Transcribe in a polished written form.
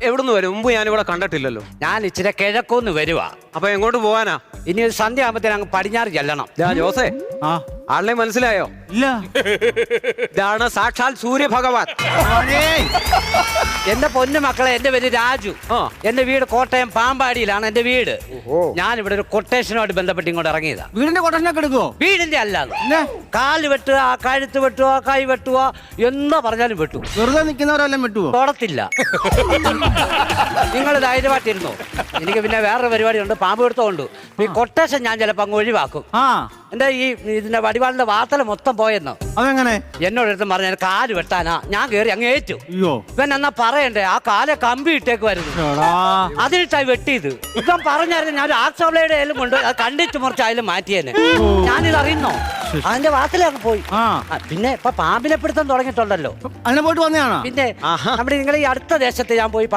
എവിടുന്ന് വരും? മുമ്പ് ഞാനിവിടെ കണ്ടിട്ടില്ലല്ലോ. ഞാൻ ഇച്ചിരി കിഴക്കൂന്ന് വരുവാ. അപ്പൊ എങ്ങോട്ട് പോവാനാ? ഇനി ഒരു സന്ധ്യ ആകുമ്പത്തേന് അങ്ങ് പടിഞ്ഞാറ് ചെല്ലണം. ജോസേ, ആ ആളിനെ മനസ്സിലായോ? ഇല്ല. ഇതാണ് സാക്ഷാൽ സൂര്യഭഗവാൻ. എന്റെ പൊന്നു മക്കളെ, എന്റെ പേര് രാജു. ആ. എന്റെ വീട് കോട്ടയം പാമ്പാടിയിലാണ് എന്റെ വീട്. ഞാൻ ഇവിടെ ഒരു കൊട്ടേഷനുമായിട്ട് ബന്ധപ്പെട്ട് ഇങ്ങോട്ട് ഇറങ്ങിയതാ. വീടിന്റെ കൊട്ടേഷനൊക്കെ എടുക്കുവോ? വീടിന്റെ അല്ലാതെ പിന്നെ കാല് വെട്ടുക, കഴുത്ത് വെട്ടുക, കൈ വെട്ടുക, എന്താ പറഞ്ഞാലും വെട്ടു. വെറുതെ നിൽക്കുന്നവരെല്ലാം വെട്ടുവോ? തൊടത്തില്ല. നിങ്ങൾ ധൈര്യമായിട്ടിരുന്നു. എനിക്ക് പിന്നെ വേറൊരു പരിപാടി ഉണ്ട്, പാമ്പ് എടുത്തോണ്ട്. ഈ കൊട്ടേഷൻ ഞാൻ ചിലപ്പോ അങ്ങ് ഒഴിവാക്കും. ആ എന്റെ ഇതിന്റെ വടിവാളിന്റെ വാർത്തല മൊത്തം പോയെന്ന് അതെങ്ങനെ? എന്നോട് എടുത്ത് പറഞ്ഞ കാല് വെട്ടാനാ. ഞാൻ കേറി അങ്ങ് ഏറ്റു. അയ്യോ, ഇവൻ എന്നാ പറയണ്ടേ, ആ കാലെ കമ്പി ഇട്ടേക്ക് വരുന്നു. അതിനിട്ടായി വെട്ടിയത്. ഇപ്പം പറഞ്ഞായിരുന്നു ഞാൻ ഒരു ആക്സോബ്ലേഡ് ആയാലും കൊണ്ട് അത് കണ്ടിച്ച് മുറിച്ചായാലും മാറ്റിയേനെ. ഞാനിത് അറിയുന്നോ? അതിന്റെ വാർത്തല അങ്ങ് പോയി. പിന്നെ ഇപ്പൊ പാമ്പിനെ പിടുത്തം തുടങ്ങിയിട്ടുണ്ടല്ലോ. അതിനെ പോയിട്ട് വന്നതാണോ? പിന്നെ നമ്മുടെ നിങ്ങൾ ഈ അടുത്ത ദേശത്ത് ഞാൻ പോയി